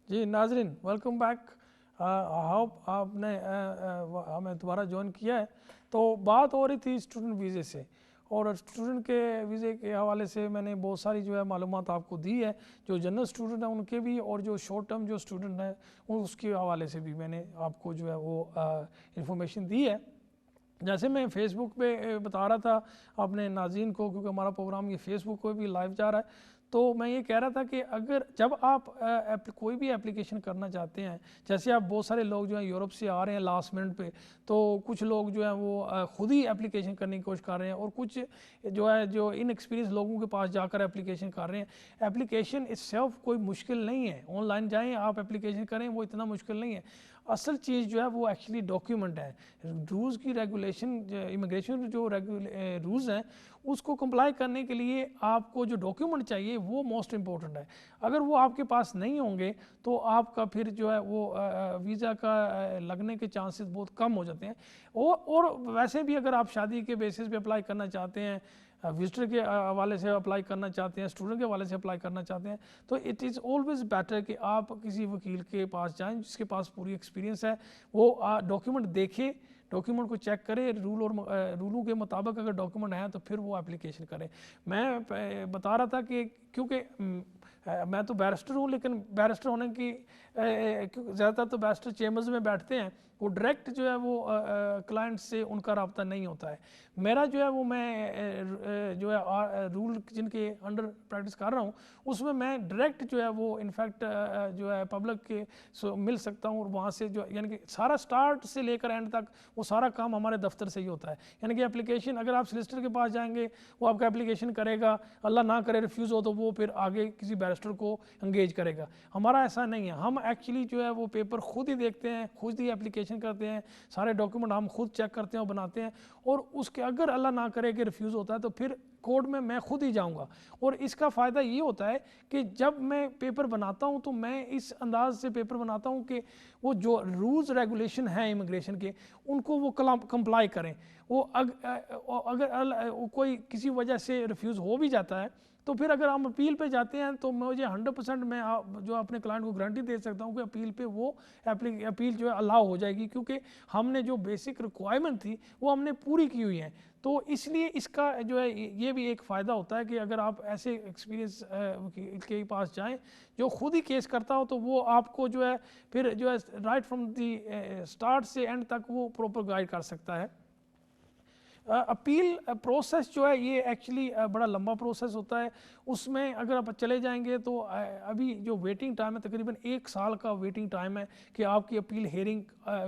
जी नाजरीन, welcome back. Hope आपने हमें दोबारा ज्वाइन किया है। तो बात हो रही थी स्टूडेंट वीज़े से, और स्टूडेंट के वीज़े के हवाले से मैंने बहुत सारी जो है मालूमात आपको दी है, जो जनरल स्टूडेंट हैं उनके भी, और जो शॉर्ट टर्म जो स्टूडेंट हैं उसके हवाले से भी मैंने आपको जो है वो इंफॉर्मेशन दी है। जैसे मैं फेसबुक पे बता रहा था अपने नाज़रीन को, क्योंकि हमारा प्रोग्राम ये फेसबुक पे भी लाइव जा रहा है, तो मैं ये कह रहा था कि अगर जब आप कोई भी एप्लीकेशन करना चाहते हैं, जैसे आप बहुत सारे लोग जो हैं यूरोप से आ रहे हैं लास्ट मिनट पे, तो कुछ लोग जो हैं वो ख़ुद ही एप्लीकेशन करने की कोशिश कर रहे हैं, और कुछ जो है जो इनएक्सपीरियंस लोगों के पास जाकर एप्लीकेशन कर रहे हैं। एप्लीकेशन इट्सेल्फ कोई मुश्किल नहीं है, ऑनलाइन जाएँ आप एप्लीकेशन करें, वो इतना मुश्किल नहीं है। असल चीज़ जो है वो एक्चुअली डॉक्यूमेंट है। रूल्स की रेगुलेशन, इमिग्रेशन जो रूल्स हैं उसको कंप्लाई करने के लिए आपको जो डॉक्यूमेंट चाहिए वो मोस्ट इम्पोर्टेंट है। अगर वो आपके पास नहीं होंगे तो आपका फिर जो है वो वीज़ा का लगने के चांसेस बहुत कम हो जाते हैं। और वैसे भी अगर आप शादी के बेसिस पे अप्लाई करना चाहते हैं, विजिटर के हवाले से अप्लाई करना चाहते हैं, स्टूडेंट के हवाले से अप्लाई करना चाहते हैं, तो इट इज़ ऑलवेज़ बेटर कि आप किसी वकील के पास जाएं जिसके पास पूरी एक्सपीरियंस है। वो डॉक्यूमेंट देखे, डॉक्यूमेंट को चेक करे, रूलों के मुताबिक अगर डॉक्यूमेंट हैं तो फिर वो एप्लीकेशन करें। मैं बता रहा था कि क्योंकि मैं तो बैरिस्टर हूँ, लेकिन बैरिस्टर होने की ज़्यादातर तो बैरिस्टर चेम्बर्स में बैठते हैं, वो डायरेक्ट जो है वो क्लाइंट से उनका रब्ता नहीं होता है। मेरा जो है वो मैं जो है रूल जिनके अंडर प्रैक्टिस कर रहा हूँ उसमें मैं डायरेक्ट जो है वो इनफैक्ट जो है पब्लिक के मिल सकता हूँ, और वहाँ से जो यानी कि सारा स्टार्ट से लेकर एंड तक वो सारा काम हमारे दफ्तर से ही होता है। यानी कि एप्लीकेशन अगर आप सोलिसिटर के पास जाएंगे वो आपका एप्लीकेशन करेगा, अल्लाह ना करे रिफ्यूज़ हो तो वो फिर आगे किसी बैरिस्टर को एंगेज करेगा। हमारा ऐसा नहीं है, हम एक्चुअली जो है वो पेपर खुद ही देखते हैं, खुद ही एप्लीकेशन करते हैं, सारे डॉक्यूमेंट हम खुद चेक करते हैं और बनाते हैं, और उसके अगर अल्लाह ना करे कि रिफ्यूज़ होता है तो फिर कोर्ट में मैं खुद ही जाऊंगा। और इसका फ़ायदा ये होता है कि जब मैं पेपर बनाता हूं तो मैं इस अंदाज से पेपर बनाता हूं कि वो जो रूल्स रेगुलेशन हैं इमिग्रेशन के उनको वो कंप्लाई करें। वो अगर कोई किसी वजह से रिफ्यूज़ हो भी जाता है तो फिर अगर हम अपील पे जाते हैं तो मुझे 100% मैं जो अपने क्लाइंट को गारंटी दे सकता हूँ कि अपील पे वो अपील जो है अलाउ हो जाएगी, क्योंकि हमने जो बेसिक रिक्वायरमेंट थी वो हमने पूरी की हुई है। तो इसलिए इसका जो है ये भी एक फ़ायदा होता है कि अगर आप ऐसे एक्सपीरियंस के पास जाएं जो खुद ही केस करता हो, तो वो आपको जो है फिर जो है राइट फ्रॉम दी स्टार्ट से एंड तक वो प्रॉपर गाइड कर सकता है। अपील प्रोसेस जो है ये एक्चुअली बड़ा लंबा प्रोसेस होता है। उसमें अगर आप चले जाएंगे तो अभी जो वेटिंग टाइम है तकरीबन 1 साल का वेटिंग टाइम है कि आपकी अपील हेयरिंग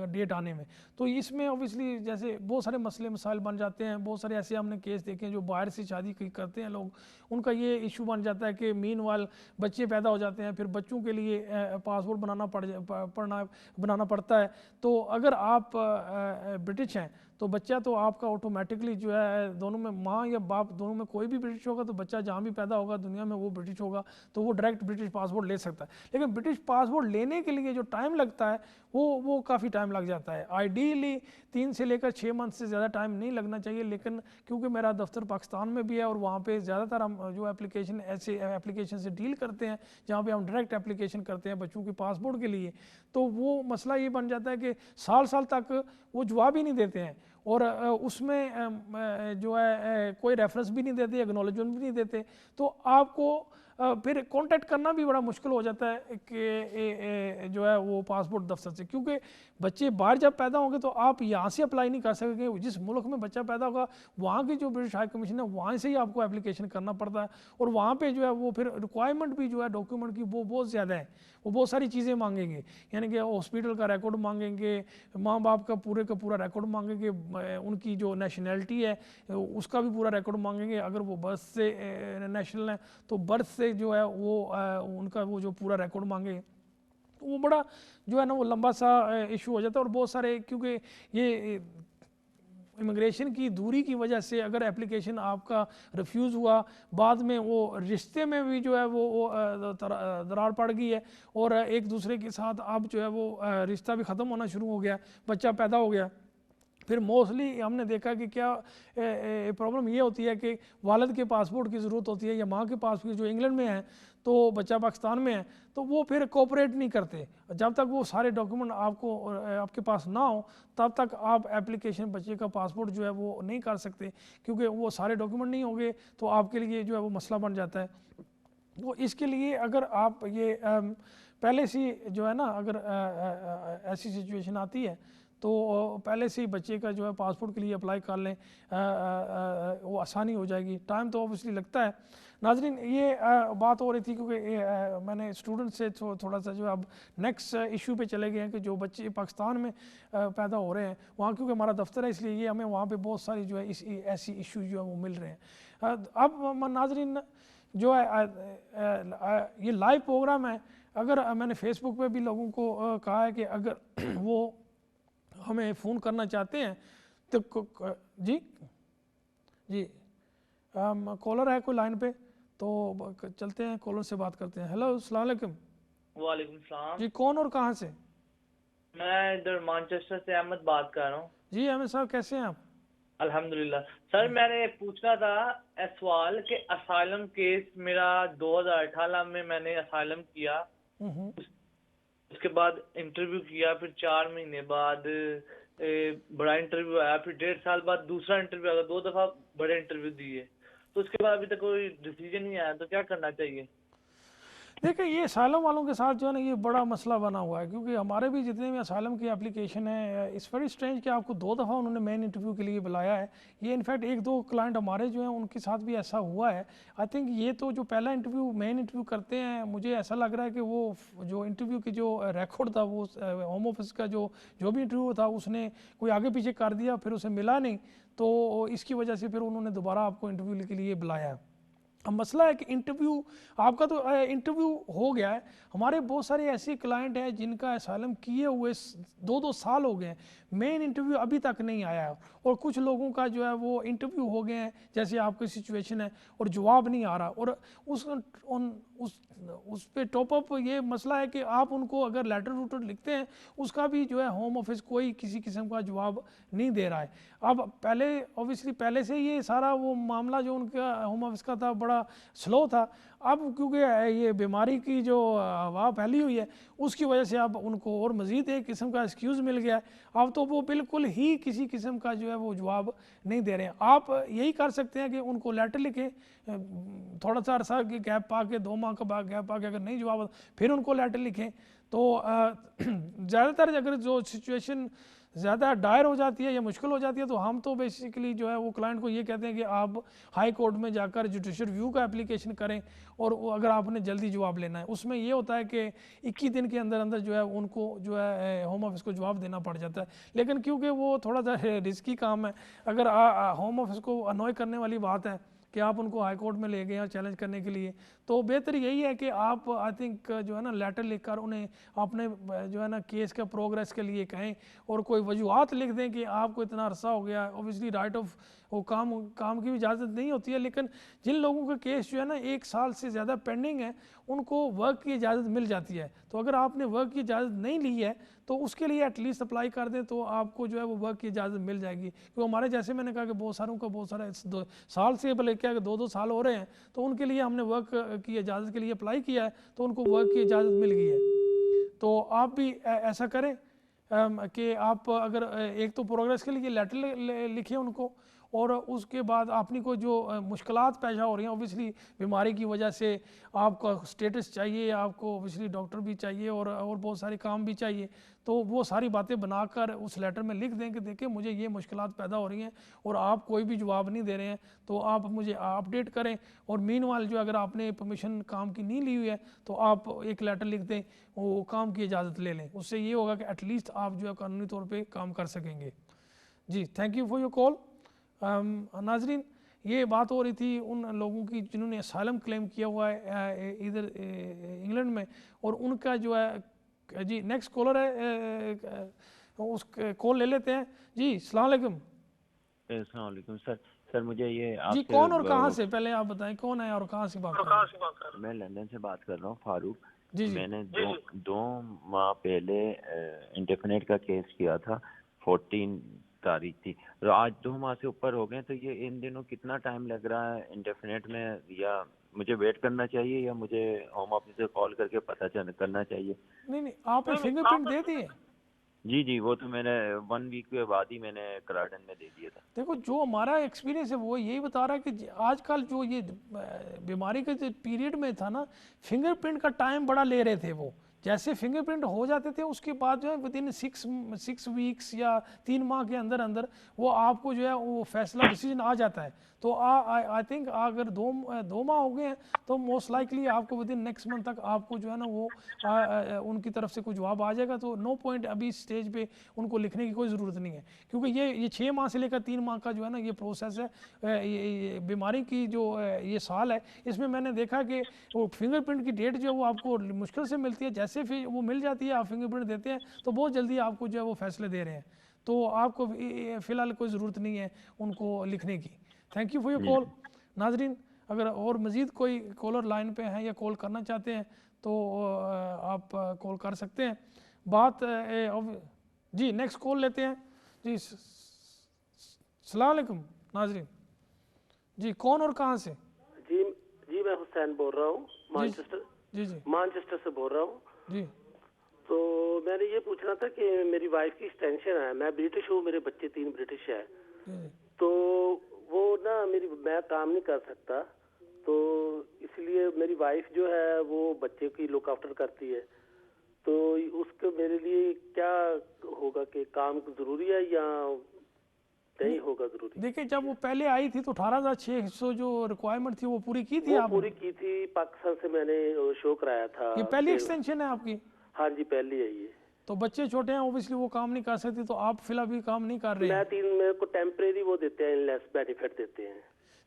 डेट आने में। तो इसमें ऑब्वियसली जैसे बहुत सारे मसले मसाइल बन जाते हैं, बहुत सारे ऐसे हमने केस देखे हैं जो बाहर से शादी करते हैं लोग, उनका ये इशू बन जाता है कि मीनवाइल बच्चे पैदा हो जाते हैं, फिर बच्चों के लिए पासपोर्ट बनाना पड़ता है। तो अगर आप ब्रिटिश हैं तो बच्चा तो आपका ऑटोमेटिकली जो है दोनों में माँ या बाप दोनों में कोई भी ब्रिटिश होगा, तो बच्चा जहाँ भी पैदा होगा दुनिया में वो ब्रिटिश होगा, तो वो डायरेक्ट ब्रिटिश पासपोर्ट ले सकता है। लेकिन ब्रिटिश पासपोर्ट लेने के लिए जो टाइम लगता है वो काफ़ी टाइम लग जाता है। आइडियली 3 से लेकर 6 मंथ से ज़्यादा टाइम नहीं लगना चाहिए, लेकिन क्योंकि मेरा दफ्तर पाकिस्तान में भी है और वहाँ पे ज़्यादातर हम जो एप्लीकेशन ऐसे एप्लीकेशन से डील करते हैं जहाँ पे हम डायरेक्ट एप्लीकेशन करते हैं बच्चों के पासपोर्ट के लिए, तो वो मसला ये बन जाता है कि साल साल तक वो जवाब ही नहीं देते हैं, और उसमें जो है कोई रेफरेंस भी नहीं देते, एक्नॉलेजमेंट भी नहीं देते। तो आपको फिर कांटेक्ट करना भी बड़ा मुश्किल हो जाता है कि जो है वो पासपोर्ट दफ्तर से, क्योंकि बच्चे बाहर जब पैदा होंगे तो आप यहाँ से अप्लाई नहीं कर सकेंगे। जिस मुल्क में बच्चा पैदा होगा वहाँ की जो ब्रिटिश हाई कमीशन है वहाँ से ही आपको एप्लीकेशन करना पड़ता है, और वहाँ पे जो है वो फिर रिक्वायरमेंट भी जो है डॉक्यूमेंट की वो बहुत ज़्यादा है, वो बहुत सारी चीज़ें मांगेंगे। यानी कि हॉस्पिटल का रिकॉर्ड मांगेंगे, माँ बाप का पूरा रिकॉर्ड मांगेंगे, उनकी जो नेशनैलिटी है उसका भी पूरा रिकॉर्ड मांगेंगे, अगर वो बर्थ से नेशनल है तो बर्थ से जो है वो उनका वो जो पूरा रिकॉर्ड मांगे। तो वो बड़ा जो है ना वो लंबा सा इशू हो जाता है, और बहुत सारे क्योंकि ये इमिग्रेशन की दूरी की वजह से अगर एप्लीकेशन आपका रिफ्यूज़ हुआ, बाद में वो रिश्ते में भी जो है वो दरार पड़ गई है, और एक दूसरे के साथ आप जो है वो रिश्ता भी ख़त्म होना शुरू हो गया, बच्चा पैदा हो गया, फिर मोस्टली हमने देखा कि क्या प्रॉब्लम ये होती है कि वालिद के पासपोर्ट की ज़रूरत होती है या माँ के पासपोर्ट जो इंग्लैंड में है तो बच्चा पाकिस्तान में है, तो वो फिर कोऑपरेट नहीं करते। जब तक वो सारे डॉक्यूमेंट आपके पास ना हो तब तक आप एप्लीकेशन बच्चे का पासपोर्ट जो है वो नहीं कर सकते, क्योंकि वो सारे डॉक्यूमेंट नहीं होंगे तो आपके लिए जो है वो मसला बन जाता है। तो इसके लिए अगर आप ये पहले से जो है ना, अगर ऐसी सिचुएशन आती है तो पहले से ही बच्चे का जो है पासपोर्ट के लिए अप्लाई कर लें, वो आसानी हो जाएगी। टाइम तो ऑब्वियसली लगता है। नाजरीन, ये बात हो रही थी क्योंकि मैंने स्टूडेंट से थोड़ा सा जो अब नेक्स्ट इशू पे चले गए हैं कि जो बच्चे पाकिस्तान में पैदा हो रहे हैं वहाँ, क्योंकि हमारा दफ्तर है इसलिए ये हमें वहाँ पे बहुत सारी जो है ऐसी इशू जो है वो मिल रहे हैं। अब नाजरीन जो है ये लाइव प्रोग्राम है। अगर मैंने फेसबुक पे भी लोगों को कहा है कि अगर वो हमें फ़ोन करना चाहते हैं तो जी जी कॉलर है कोई लाइन पे, तो चलते हैं कॉलर से बात करते हैं। हेलो, अस्सलाम वालेकुम। वालेकुम सलाम। जी, कौन और कहाँ से? मैं इधर मैनचेस्टर से अहमद बात कर रहा हूँ। जी अहमद साहब, कैसे हैं आप? अल्हम्दुलिल्लाह। सर मैंने पूछना था सवाल कि असाइलम केस मेरा 2018 में मैंने असाइलम किया, उसके बाद इंटरव्यू किया, फिर 4 महीने बाद बड़ा इंटरव्यू आया, फिर 1.5 साल बाद दूसरा इंटरव्यू आया, 2 दफा बड़े इंटरव्यू दिए, तो उसके बाद अभी तक कोई डिसीजन नहीं आया, तो क्या करना चाहिए? देखिए, ये असाइलम वालों के साथ जो है ना ये बड़ा मसला बना हुआ है, क्योंकि हमारे भी जितने भी असाइलम की एप्लीकेशन है, इट्स वेरी स्ट्रेंज कि आपको 2 दफ़ा उन्होंने मेन इंटरव्यू के लिए बुलाया है। ये इनफैक्ट 1-2 क्लाइंट हमारे जो हैं उनके साथ भी ऐसा हुआ है। आई थिंक ये तो जो पहला इंटरव्यू मेन इंटरव्यू करते हैं, मुझे ऐसा लग रहा है कि वो जो इंटरव्यू की जो रिकॉर्ड था वो होम ऑफिस का जो भी इंटरव्यू था उसने कोई आगे पीछे कर दिया, फिर उसे मिला नहीं, तो इसकी वजह से फिर उन्होंने दोबारा आपको इंटरव्यू के लिए बुलाया है। अब मसला है कि इंटरव्यू आपका तो इंटरव्यू हो गया है। हमारे बहुत सारे ऐसे क्लाइंट हैं जिनका असाइलम किए हुए 2-2 साल हो गए हैं, मेन इंटरव्यू अभी तक नहीं आया है। और कुछ लोगों का जो है वो इंटरव्यू हो गए हैं जैसे आपकी सिचुएशन है और जवाब नहीं आ रहा। और उस पे टॉपअप ये मसला है कि आप उनको अगर लेटर वूटर लिखते हैं उसका भी जो है होम ऑफिस कोई किसी किस्म का जवाब नहीं दे रहा है। अब पहले ऑब्वियसली पहले से ये सारा वो मामला जो उनका होम ऑफिस का था बड़ा स्लो था। अब क्योंकि ये बीमारी की जो हवा फैली हुई है उसकी वजह से अब उनको और मज़ीद एक किस्म का एक्सक्यूज़ मिल गया है। अब तो वो बिल्कुल ही किसी किस्म का जो है वो जवाब नहीं दे रहे हैं। आप यही कर सकते हैं कि उनको लेटर लिखें, थोड़ा सा अरसा की गैप पा के 2 माह का गैप पा के अगर नहीं जवाब फिर उनको लेटर लिखें। तो ज़्यादातर अगर जो सिचुएशन ज़्यादा डायर हो जाती है या मुश्किल हो जाती है तो हम तो बेसिकली जो है वो क्लाइंट को ये कहते हैं कि आप हाई कोर्ट में जाकर जुडिशल रिव्यू का एप्लीकेशन करें, और अगर आपने जल्दी जवाब लेना है उसमें ये होता है कि 21 दिन के अंदर अंदर जो है उनको जो है होम ऑफिस को जवाब देना पड़ जाता है। लेकिन क्योंकि वो थोड़ा सा रिस्की काम है, अगर होम ऑफिस को अनॉय करने वाली बात है कि आप उनको हाई कोर्ट में ले गए हैं चैलेंज करने के लिए, तो बेहतर यही है कि आप आई थिंक जो है ना लेटर लिखकर उन्हें अपने जो है ना केस का प्रोग्रेस के लिए कहें और कोई वजूहत लिख दें कि आपको इतना अरसा हो गया। ऑब्वियसली राइट ऑफ वो काम की भी इजाज़त नहीं होती है, लेकिन जिन लोगों का केस जो है ना 1 साल से ज़्यादा पेंडिंग है उनको वर्क की इजाज़त मिल जाती है। तो अगर आपने वर्क की इजाज़त नहीं ली है तो उसके लिए एटलीस्ट अप्लाई कर दें तो आपको जो है वो वर्क की इजाज़त मिल जाएगी। क्योंकि हमारे जैसे मैंने कहा कि बहुत सारों का बहुत सारे 2 साल से भले क्या 2-2 साल हो रहे हैं, तो उनके लिए हमने वर्क की इजाज़त के लिए अप्लाई किया है तो उनको वर्क की इजाज़त मिल गई है। तो आप भी ऐसा करें कि आप अगर एक तो प्रोग्रेस के लिए लेटर लिखें उनको, और उसके बाद अपनी को जो मुश्किलात पेश हो रही हैं ऑब्वियसली बीमारी की वजह से, आपका स्टेटस चाहिए, आपको ऑब्वियसली डॉक्टर भी चाहिए और बहुत सारे काम भी चाहिए, तो वो सारी बातें बनाकर उस लेटर में लिख दें कि देखिए मुझे ये मुश्किलात पैदा हो रही हैं और आप कोई भी जवाब नहीं दे रहे हैं, तो आप मुझे अपडेट करें। और मीनवाइल जो अगर आपने परमिशन काम की नहीं ली हुई है तो आप एक लेटर लिख दें, वो काम की इजाज़त ले लें। उससे ये होगा कि एटलीस्ट आप जो है कानूनी तौर पर काम कर सकेंगे। जी, thank you for your call. नाजरीन, ये बात हो रही थी उन लोगों की जिन्होंने असाइलम क्लेम किया हुआ है इधर इंग्लैंड में, और उनका जो है जी नेक्स्ट कॉलर है, उस कॉल ले लेते हैं। जी अस्सलाम वालेकुम। अस्सलाम वालेकुम सर। सर मुझे ये जी आपसे कौन और कहाँ से, पहले आप बताएं कौन है और कहाँ से बात कर रहे हैं? मैं लंदन से बात कर रहा हूँ, फारूक। जी जी मैंने दो माह पहले इंडेफिनेट का केस किया था 14 तारीख थी, तो आज 2 माह से ऊपर हो गए, तो ये इन दिनों कितना टाइम लग रहा है इंडेफिनेट में, या मुझे वेट करना चाहिए, या मुझे होम ऑफिस से कॉल करके पता करना चाहिए? नहीं नहीं, आपने फिंगरप्रिंट दे दिए? जी, वो तो मैंने 1 वीक के बाद ही मैंने करार्डन में दे दिया था। देखो, जो हमारा एक्सपीरियंस है वो यही बता रहा है कि आजकल जो ये बीमारी के जो पीरियड में था ना, फिंगरप्रिंट का टाइम बड़ा ले रहे थे वो। जैसे फिंगरप्रिंट हो जाते थे उसके बाद जो है विद इन 6 वीक्स या 3 माह के अंदर अंदर वो आपको जो है वो फैसला डिसीजन आ जाता है। तो आई थिंक अगर 2 माह हो गए हैं तो मोस्ट लाइकली आपको विद इन नेक्स्ट मंथ तक आपको जो है ना वो उनकी तरफ से कुछ जवाब आ जाएगा। तो नो पॉइंट अभी इस स्टेज पे उनको लिखने की कोई ज़रूरत नहीं है, क्योंकि ये 6 माह से लेकर 3 माह का जो है ना ये प्रोसेस है। ये बीमारी की जो ये साल है, इसमें मैंने देखा कि वो फिंगरप्रिंट की डेट जो है वो आपको मुश्किल से मिलती है। जैसे फिर वो मिल जाती है, आप फिंगरप्रिंट देते हैं तो बहुत जल्दी आपको जो है वो फैसले दे रहे हैं। तो आपको फ़िलहाल कोई ज़रूरत नहीं है उनको लिखने की। Thank you for your call. नाजरीन, अगर और मज़ीद कोई कॉलर लाइन पे हैं या कॉल करना चाहते हैं तो आप कॉल कर सकते हैं। जी नेक्स्ट कॉल लेते हैं जी। सलाम अलैकुम नाजरीन। जी कौन और कहाँ से? जी जी मैं हुसैन बोल रहा हूँ, जी जी मानचेस्टर से बोल रहा हूँ। जी तो मैंने ये पूछना था कि मेरी वाइफ की एक्सटेंशन है, मैं ब्रिटिश हूँ, मेरे बच्चे 3 ब्रिटिश है, जी तो वो ना मैं काम नहीं कर सकता, तो इसलिए मेरी वाइफ जो है वो बच्चे की लुक आफ्टर करती है। तो उसके मेरे लिए क्या होगा कि काम जरूरी है या नहीं होगा जरूरी? देखिए, जब वो पहले आई थी तो 18,600 जो रिक्वायरमेंट थी वो पूरी की थी वो आपने? पूरी की थी, पाकिस्तान से मैंने शो कराया था। ये पहली एक्सटेंशन है आपकी? हाँ जी, पहली है ये। तो बच्चे छोटे हैं, ऑब्वियसली वो काम नहीं कर सकते, तो आप फिलहाल भी काम नहीं कर रहे हैं। मेरे को टेम्परेरी वो देते हैं, इनलेस बेनिफिट देते हैं।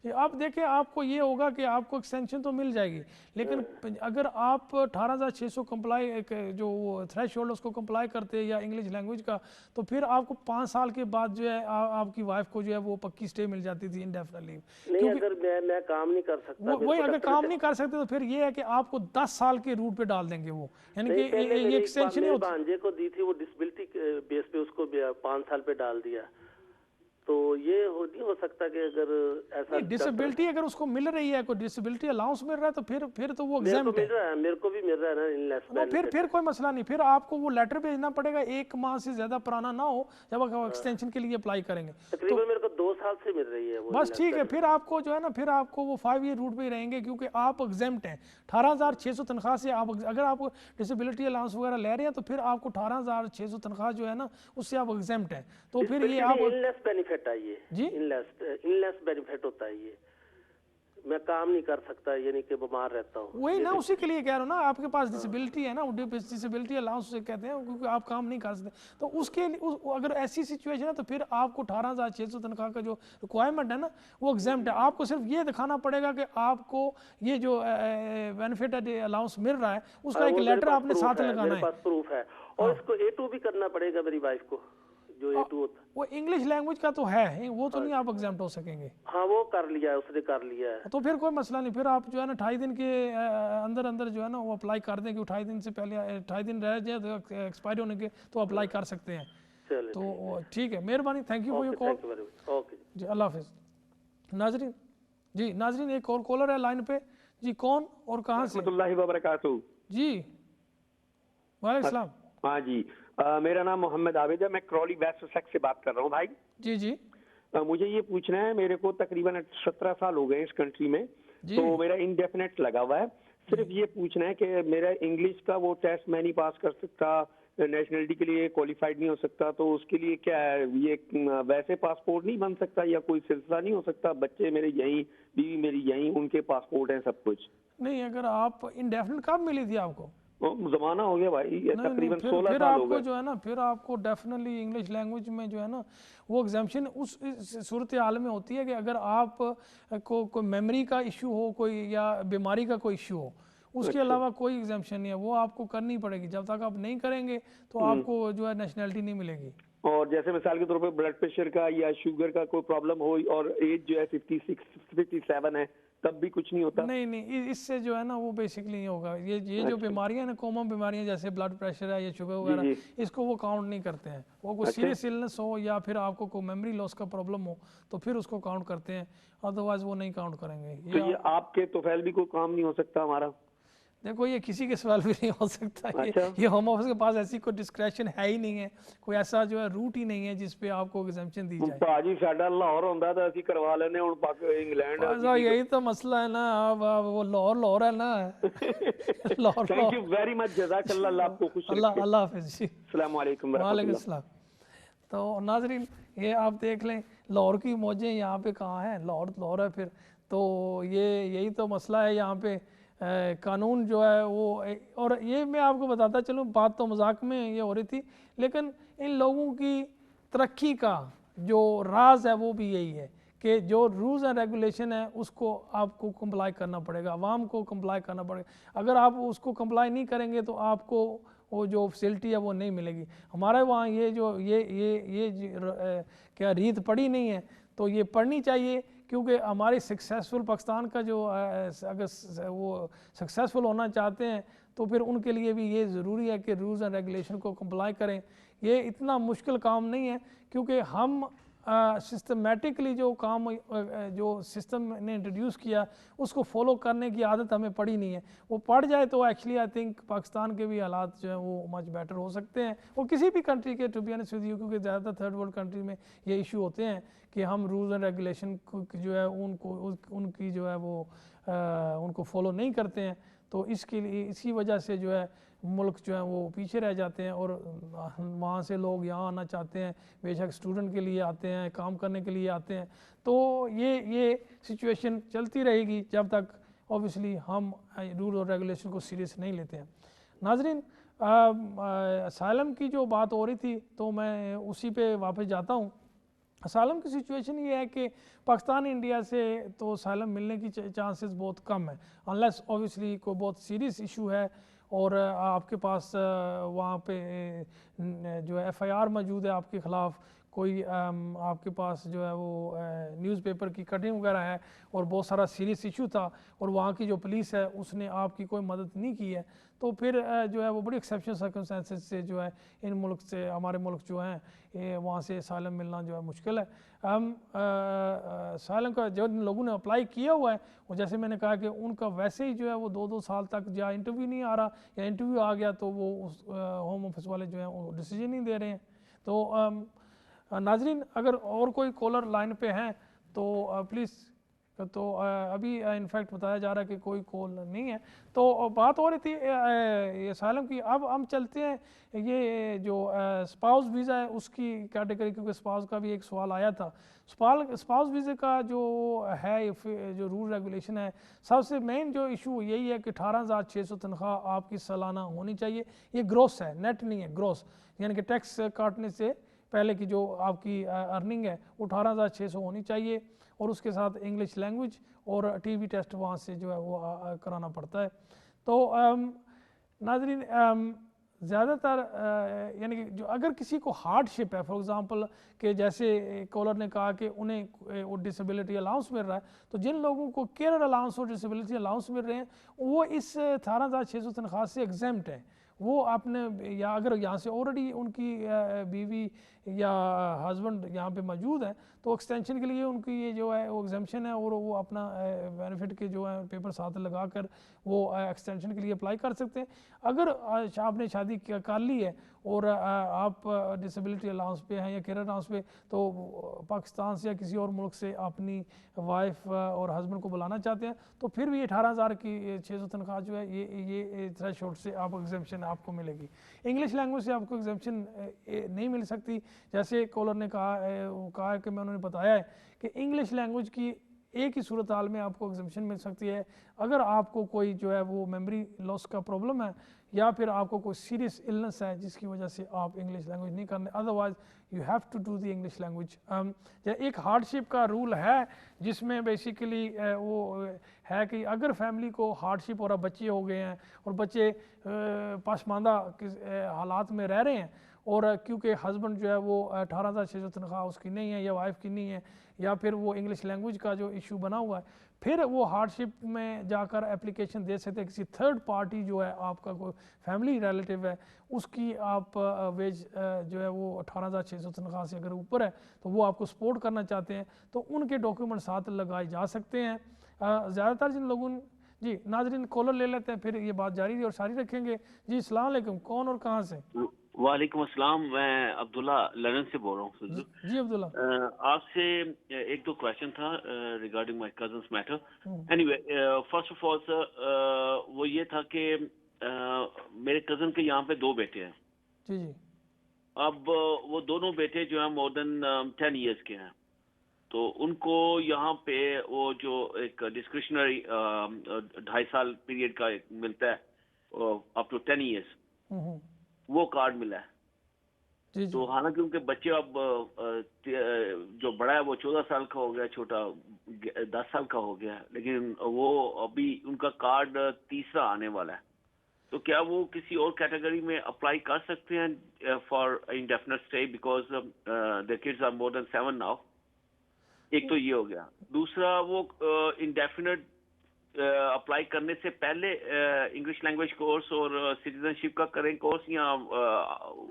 अब देखें, आपको ये होगा कि आपको एक्सटेंशन तो मिल जाएगी, लेकिन अगर आप 18,600 कंप्लाई जो वो थ्रेश होल्ड उसको कंप्लाई करते हैं या इंग्लिश लैंग्वेज का, तो फिर आपको 5 साल के बाद जो है आपकी वाइफ को जो है वो पक्की स्टे मिल जाती थी इंडेफिनिटली। नहीं, अगर मैं काम नहीं कर सकता, वही अगर काम नहीं कर सकते तो फिर ये है कि आपको 10 साल के रूट पे डाल देंगे वो, यानी कि ये एक्सटेंशन नहीं होती। भांजे को दी थी वो डिसेबिलिटी बेस पे, उसको 5 साल पे डाल दिया। तो ये नहीं हो सकता कि अगर ऐसा डिसेबिलिटी अगर उसको मिल रही है, कोई डिसेबिलिटी अलाउंस मिल रहा है, तो फिर तो वो एग्जाम्प्ट है। मेरे को भी मिल रहा है ना इनलेस बेनिफिट। फिर कोई मसला नहीं, फिर आपको वो लेटर भेजना पड़ेगा, 1 माह से ज्यादा पुराना ना हो जब आप एक्सटेंशन के लिए अप्लाई करेंगे। तकरीबन मेरे को 2 साल से मिल रही है वो। बस ठीक है, फिर आपको जो है ना, फिर आपको वो 5 ईयर रूट पे ही रहेंगे, क्योंकि आप एग्जेम्प्ट हैं। 18,600 तनख्वाह से आप अगर आप डिसेबिलिटी अलाउंस वगैरह ले रहे हैं तो फिर आपको 18,600 तनख्वाह जो है ना उससे आप एग्जेम्प्ट हैं। तो फिर ये आप इनलेस बेनिफिट है जी, इनलेस बेनिफिट होता है ये। मैं काम नहीं कर सकता, यानी कि बीमार रहता हूँ। वही ना, उसी के लिए कह रहा हूँ ना, आपके पास डिसेबिलिटी है ना, डिसेबिलिटी अलाउंस से कहते हैं, क्योंकि आप काम नहीं कर सकते। तो उसके लिए अगर ऐसी सिचुएशन है तो फिर आपको 18,600 तनख्वाह का जो रिक्वायरमेंट है ना वो एग्जाम्प्ट है। आपको सिर्फ ये दिखाना पड़ेगा कि आपको ये जो बेनिफिट अलाउंस मिल रहा है उसका एक लेटर आपने साथ लगाना है। मेरे पास प्रूफ है। और इसको A2 भी करना पड़ेगा मेरी वाइफ को, जो A2 होता है। वो इंग्लिश लैंग्वेज का तो है, वो तो नहीं आप एग्जाम्प्ट हो सकेंगे। हाँ, वो कर लिया है, उसने कर लिया है। तो फिर कोई मसला नहीं, फिर आप जो है ना 28 दिन के अंदर अंदर जो है ना वो अप्लाई कर दें, कि 28 दिन से पहले 28 दिन रह जाए तो एक्सपायरी होने के तो अप्लाई कर सकते हैं। तो ठीक है, मेहरबानी, thank you for your call. Okay जी, अल्लाह हाफिज़। नाजरीन, जी नाजरीन, एक और कॉलर है लाइन पे। जी कौन और कहाँ से? रहमतुल्लाहि व बरकातहू। जी वालेकुम सलाम। हाँ जी, मेरा नाम मोहम्मद आबिद है, मैं क्रॉली वेस्ट ससेक्स से बात कर रहा हूँ भाई। जी जी मुझे ये पूछना है, मेरे को तकरीबन 17 साल हो गए इस कंट्री में, तो मेरा इंडेफिनेट लगा हुआ है। सिर्फ ये पूछना है कि मेरा इंग्लिश का वो टेस्ट मैं नहीं पास कर सकता, नेशनलिटी के लिए क्वालिफाइड नहीं हो सकता, तो उसके लिए क्या है, ये वैसे पासपोर्ट नहीं बन सकता या कोई सिलसिला नहीं हो सकता? बच्चे मेरे यहीं, बीवी मेरी यहीं, उनके पासपोर्ट हैं सब कुछ। नहीं, अगर आप इंडेफिनिट कब मिली थी आपको? जमाना हो गया भाई, ये तकरीबन 16 साल हो गए। जो है ना, फिर आपको डेफिनेटली इंग्लिश लैंग्वेज में जो है ना वो एग्जाम्पशन उस सूरत हाल में होती है कि अगर आप को कोई मेमोरी का इशू हो, कोई या बीमारी का कोई इशू हो, उसके अलावा कोई एग्जाम्पशन नहीं है, वो आपको करनी पड़ेगी। जब तक आप नहीं करेंगे तो आपको जो है नेशनलिटी नहीं मिलेगी। और जैसे मिसाल के तौर पे ब्लड प्रेशर का या शुगर का कोई प्रॉब्लम हो और एज जो है 56 57 है तब भी कुछ नहीं होता? नहीं नहीं, इससे जो है ना वो बेसिकली नहीं होगा। ये जो अच्छा। बीमारियां ना, कॉमन बीमारियां जैसे ब्लड प्रेशर है या शुगर जी वगैरह, जी। इसको वो काउंट नहीं करते हैं। वो कोई अच्छा। सीरियस इलनेस हो या फिर आपको कोई मेमोरी लॉस का प्रॉब्लम हो तो फिर उसको काउंट करते हैं, अदरवाइज वो नहीं काउंट करेंगे। तो ये आपके तोफैल भी कोई काम नहीं हो सकता हमारा? देखो ये किसी के सवाल भी नहीं हो सकता। अच्छा। ये होम ऑफिस के पास ऐसी कोई डिस्क्रेशन है ही नहीं है, कोई ऐसा जो है रूट ही नहीं है जिस पे आपको एग्जाम्पशन दी जाए। ਭਾਜੀ ਸਾਡਾ ਲਾਹੌਰ ਹੁੰਦਾ ਤਾਂ ਅਸੀਂ ਕਰਵਾ ਲੈਨੇ, ਹੁਣ ਇੰਗਲੈਂਡ ऐसा यही तो मसला है ना, अब वो लाहौर है ना। Lahore thank you very much, जज़ाकल्लाह, अल्लाह आपको खुश अल्लाह रखे। अल्लाह हाफिज़ जी। अस्सलाम वालेकुम वालेकुम वरहमतुल्लाह। सलाम। तो नाजरीन ये आप देख लें लाहौर की मौजें यहाँ पे कहाँ हैं, लाहौर है फिर। तो ये यही तो मसला है यहाँ पे। कानून जो है वो और ये मैं आपको बताता चलूँ, बात तो मजाक में ये हो रही थी, लेकिन इन लोगों की तरक्की का जो राज है वो भी यही है कि जो रूल्स एंड रेगुलेशन है उसको आपको कंप्लाई करना पड़ेगा, आवाम को कंप्लाई करना पड़ेगा। अगर आप उसको कंप्लाई नहीं करेंगे तो आपको वो जो फैसिलिटी है वो नहीं मिलेगी। हमारे वहाँ ये जो क्या रीत पड़ी नहीं है, तो ये पढ़नी चाहिए, क्योंकि हमारी सक्सेसफुल पाकिस्तान का जो अगर वो सक्सेसफुल होना चाहते हैं तो फिर उनके लिए भी ये ज़रूरी है कि रूल्स एंड रेगुलेशन को कंप्लाई करें। ये इतना मुश्किल काम नहीं है, क्योंकि हम सिस्टमेटिकली जो काम जो सिस्टम ने इंट्रोड्यूस किया उसको फॉलो करने की आदत हमें पड़ी नहीं है। वो पड़ जाए तो एक्चुअली आई थिंक पाकिस्तान के भी हालात जो हैं वो मच बेटर हो सकते हैं, और किसी भी कंट्री के, to be honest with you, क्योंकि ज़्यादातर थर्ड वर्ल्ड कंट्री में ये इशू होते हैं कि हम रूल्स एंड रेगुलेशन जो है उनकी जो है वो उनको फॉलो नहीं करते हैं। तो इसके लिए इसी वजह से जो है मुल्क जो है वो पीछे रह जाते हैं, और वहाँ से लोग यहाँ आना चाहते हैं, बेशक स्टूडेंट के लिए आते हैं, काम करने के लिए आते हैं। तो ये सिचुएशन चलती रहेगी जब तक ऑब्वियसली हम रूल और रेगुलेशन को सीरियस नहीं लेते हैं। नाजरीन असाइलम की जो बात हो रही थी तो मैं उसी पे वापस जाता हूँ। असाइलम की सिचुएशन ये है कि पाकिस्तान इंडिया से तो असाइलम मिलने की चांसेस बहुत कम है, अनलेस ऑब्वियसली कोई बहुत सीरियस इशू है और आपके पास वहाँ पे जो है FIR मौजूद है आपके ख़िलाफ़, कोई आपके पास जो है वो न्यूज़पेपर की कटिंग वगैरह है और बहुत सारा सीरियस इशू था और वहाँ की जो पुलिस है उसने आपकी कोई मदद नहीं की है, तो फिर जो है वो बड़ी एक्सेप्शनल सर्कमस्टेंसेस से जो है इन मुल्क से, हमारे मुल्क जो हैं ये वहाँ से असाइलम मिलना जो है मुश्किल है। हम असाइलम का जो लोगों ने अप्लाई किया हुआ है, और जैसे मैंने कहा कि उनका वैसे ही जो है वो 2-2 साल तक या इंटरव्यू नहीं आ रहा, या इंटरव्यू आ गया तो वो उस होम ऑफिस वाले जो हैं वो डिसीजन नहीं दे रहे हैं। तो नाजरीन अगर और कोई कॉलर लाइन पे हैं तो प्लीज़, तो अभी इनफैक्ट बताया जा रहा है कि कोई कॉल नहीं है। तो बात हो रही थी ये असाइलम की। अब हम चलते हैं ये जो स्पाउस वीज़ा है उसकी कैटेगरी, क्योंकि स्पाउस का भी एक सवाल आया था। स्पाउस वीज़े का जो है जो रूल रेगुलेशन है, सबसे मेन जो इशू यही है कि 18,600 तनख्वाह आपकी सालाना होनी चाहिए। ये ग्रोस है, नेट नहीं है, ग्रोस, यानी कि टैक्स काटने से पहले की जो आपकी अर्निंग है वो 18,600 होनी चाहिए, और उसके साथ इंग्लिश लैंग्वेज और TB टेस्ट वहाँ से जो है वो कराना पड़ता है। तो नाजरीन ज़्यादातर यानी कि जो अगर किसी को हार्डशिप है, फॉर एग्ज़ाम्पल कि जैसे कॉलर ने कहा कि उन्हें वो डिसेबिलिटी अलाउंस मिल रहा है, तो जिन लोगों को केयर अलाउंस और डिसेबिलिटी अलाउंस मिल रहे हैं वो इस 18,600 तनख्वाह से एग्जेम्प्ट है। वो आपने, या अगर यहाँ से ऑलरेडी उनकी बीवी या हस्बैंड यहाँ पे मौजूद है तो एक्सटेंशन के लिए उनकी ये जो है वो एग्जाम्पशन है, और वो अपना बेनिफिट के जो है पेपर साथ लगा कर वो एक्सटेंशन के लिए अप्लाई कर सकते हैं। अगर आपने शादी कर ली है और आप डिसेबिलिटी अलाउंस पे हैं या केयर अलाउंस पे, तो पाकिस्तान से या किसी और मुल्क से अपनी वाइफ और हस्बैंड को बुलाना चाहते हैं, तो फिर भी 18,000 की 600 तनख्वाह जो है ये थ्रेशोल्ड से आपको एग्जाम्पशन आपको मिलेगी। इंग्लिश लैंग्वेज से आपको एग्जाम्पशन नहीं मिल सकती। जैसे कॉलर ने कहा है कि मैं उन्होंने बताया है कि इंग्लिश लैंग्वेज की एक ही सूरत हाल में आपको एग्जाम्पशन मिल सकती है, अगर आपको कोई जो है वो मेमोरी लॉस का प्रॉब्लम है या फिर आपको कोई सीरियस इलनेस है जिसकी वजह से आप इंग्लिश लैंग्वेज नहीं करने, otherwise you have to do the English language. एक हार्डशिप का रूल है जिसमें बेसिकली वो है कि अगर फैमिली को हार्डशिप हो रहा, बच्चे हो गए हैं और बच्चे पसमानदा हालात में रह रहे हैं और क्योंकि हस्बैंड जो है वो 18,600 तनख्वाह उसकी नहीं है या वाइफ की नहीं है, या फिर वो इंग्लिश लैंग्वेज का जो इशू बना हुआ है, फिर वो हार्डशिप में जाकर एप्लीकेशन दे सकते हैं। किसी थर्ड पार्टी जो है आपका कोई फैमिली रिलेटिव है उसकी आप वेज जो है वो 18,600 तनख्वाह से अगर ऊपर है तो वो आपको सपोर्ट करना चाहते हैं तो उनके डॉक्यूमेंट साथ लगाए जा सकते हैं। ज़्यादातर जिन लोगों जी नाजरीन कॉलर ले लेते हैं, फिर ये बात जारी और सारी रखेंगे। जी अस्सलाम वालेकुम, कौन और कहाँ से? वालेकुम अस्सलाम, मैं अब्दुल्ला लंदन से बोल रहा हूँ। जी अब्दुल्ला, आपसे एक दो क्वेश्चन था regarding my cousins matter. Anyway, first of all sir, वो ये था कि मेरे कजन के यहाँ पे 2 बेटे हैं। जी जी। अब वो दोनों बेटे जो हैं मोर देन 10 इयर्स के हैं, तो उनको यहाँ पे वो जो एक डिस्क्रिशनरी 2.5 साल पीरियड का मिलता है अप टू 10 इयर्स, वो कार्ड मिला है। जी जी। तो हालांकि उनके बच्चे अब जो बड़ा है वो 14 साल का हो गया, छोटा 10 साल का हो गया, लेकिन वो अभी उनका कार्ड तीसरा आने वाला है। तो क्या वो किसी और कैटेगरी में अप्लाई कर सकते हैं for indefinite stay, because the kids are more than 7 now? एक तो ये हो गया। दूसरा, वो इंडेफिनिट अप्लाई करने से पहले इंग्लिश लैंग्वेज कोर्स और सिटीजनशिप का करें कोर्स, या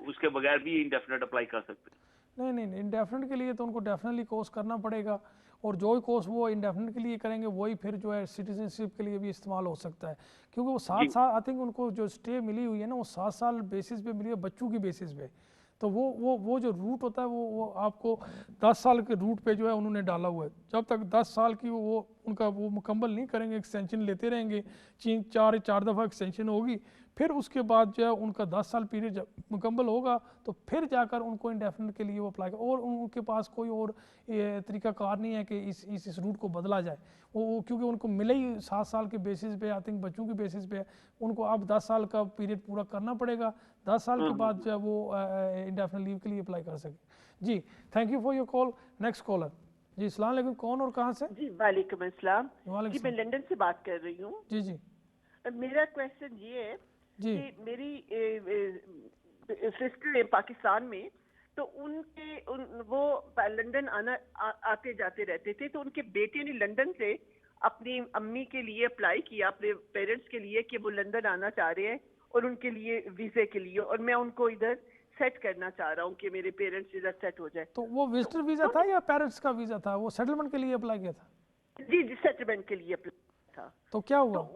उसके बगैर भी इंडेफिनिट अप्लाई कर सकते हैं? नहीं, इंडेफिनिट के लिए तो उनको डेफिनेटली कोर्स करना पड़ेगा, और जो ही कोर्स वो इंडेफिनिट के लिए करेंगे वही फिर जो है सिटीजनशिप के लिए भी इस्तेमाल हो सकता है, क्योंकि वो 7 साल आई थिंक उनको जो स्टे मिली हुई है ना वो 7 साल बेसिस पे मिली है, बच्चों की बेसिस पे। तो वो जो रूट होता है वो आपको 10 साल के रूट पे जो है उन्होंने डाला हुआ है। जब तक 10 साल की वो उनका वो मुकम्मल नहीं करेंगे, एक्सटेंशन लेते रहेंगे, 4 दफ़ा एक्सटेंशन होगी, फिर उसके बाद जो है उनका 10 साल पीरियड जब मुकम्मल होगा तो फिर जाकर उनको इंडेफिनिट के लिए वो अप्लाई और उनके पास कोई और तरीक़ाकार नहीं है कि इस रूट को बदला जाए। वो क्योंकि उनको मिले ही 7 साल के बेसिस पे, आई थिंक बच्चों की बेसिस पे, उनको अब 10 साल का पीरियड पूरा करना पड़ेगा। 10 साल के बाद जो है वो इंडेफिनिट लीव के लिए अप्लाई कर सके। जी thank you for your call. Next caller. जी अस्सलाम वालेकुम, कौन और कहाँ से? जी वालेकुम अस्सलाम। वालेकुम जी मैं लंदन से बात कर रही हूँ। जी जी। मेरा क्वेश्चन ये है जी कि मेरी सिस्टर है पाकिस्तान में, तो वो लंदन आते जाते रहते थे, तो उनके बेटे ने लंदन से अपनी अम्मी के लिए अप्लाई किया, अपने पेरेंट्स के लिए, कि वो लंदन आना चाह रहे हैं और उनके लिए वीजे के लिए, और मैं उनको इधर सेट करना चाह रहा हूँ कि मेरे पेरेंट्स इधर सेट हो जाए। तो वो विजिटर वीज़ा था या पेरेंट्स का वीज़ा था? वो सेटलमेंट के लिए अप्लाई किया था? जी सेटलमेंट के लिए अप्लाई था। तो क्या हुआ?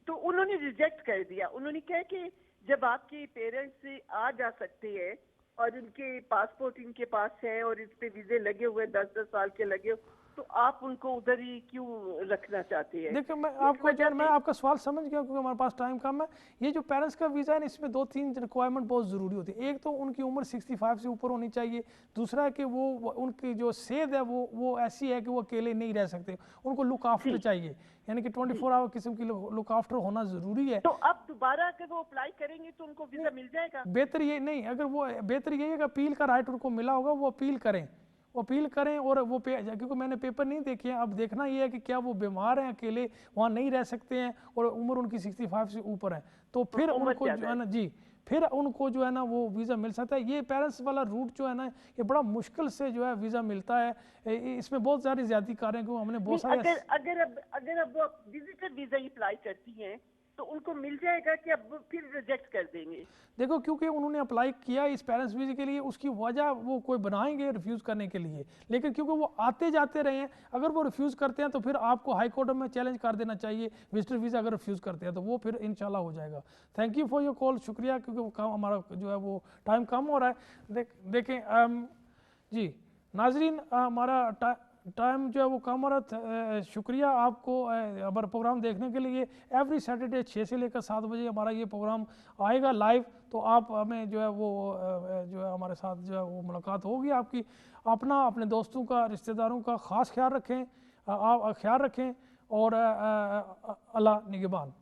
तो उन्होंने रिजेक्ट कर दिया। उन्होंने कहा कि जब आपके पेरेंट्स आ जा सकते हैं और उनके पासपोर्ट इनके पास है और इस पे वीजे लगे हुए 10-10 साल के लगे, तो आप उनको उधर ही क्यों रखना चाहते हैं? देखिए मैं आपका सवाल समझ गया, क्योंकि हमारे पास टाइम कम है। ये जो पेरेंट्स का वीज़ा है इसमें 2-3 रिक्वायरमेंट बहुत ज़रूरी होती है। एक तो उनकी उम्र 65 से ऊपर होनी चाहिए। दूसरा है कि वो उनकी जो सेहत है वो ऐसी है कि वो अकेले नहीं रह सकते, उनको लुक आफ्टर चाहिए, यानी कि 24 आवर किस्म की लुक आफ्टर होना ज़रूरी है। तो अब दोबारा अगर वो अप्लाई करेंगे तो उनको वीज़ा मिल जाएगा? बेहतर ये नहीं, अगर वो बेहतर ये है कि अपील का राइट उनको मिला होगा, वो अपील करें और वो क्योंकि मैंने पेपर नहीं देखे हैं, अब देखना ये है कि क्या वो बीमार हैं, अकेले वहाँ नहीं रह सकते हैं और उम्र उनकी 65 से ऊपर है, तो फिर उनको जो है ना जी फिर उनको जो है ना वो वीज़ा मिल सकता है। ये पेरेंट्स वाला रूट जो है ना ये बड़ा मुश्किल से जो है वीज़ा मिलता है, इसमें बहुत सारी ज़्यादती कारें क्यों हमने बहुत सारे अगर अब वो विजिटर वीज़ा अप्लाई करती हैं तो उनको मिल जाएगा कि अब फिर रिजेक्ट कर देंगे? देखो क्योंकि उन्होंने अप्लाई किया इस पेरेंट्स वीज़ा के लिए, उसकी वजह वो कोई बनाएंगे रिफ्यूज़ करने के लिए, लेकिन क्योंकि वो आते जाते रहे हैं, अगर वो रिफ्यूज़ करते हैं तो फिर आपको हाई कोर्ट में चैलेंज कर देना चाहिए विजिटर वीज़ा अगर रिफ्यूज़ करते हैं तो वो फिर इंशाल्लाह हो जाएगा। Thank you for your call, शुक्रिया, क्योंकि वो काम हमारा जो है वो टाइम कम हो रहा है। देखें जी नाजरीन, हमारा टाइम जो है वो कम हो रहा है। शुक्रिया आपको हमारा प्रोग्राम देखने के लिए। एवरी सैटरडे 6 से लेकर 7 बजे हमारा ये प्रोग्राम आएगा लाइव, तो आप हमें जो है वो जो है हमारे साथ जो है वो मुलाकात होगी आपकी। अपने दोस्तों का, रिश्तेदारों का ख़ास ख्याल रखें, आप ख्याल रखें, और अल्लाह निगहबान।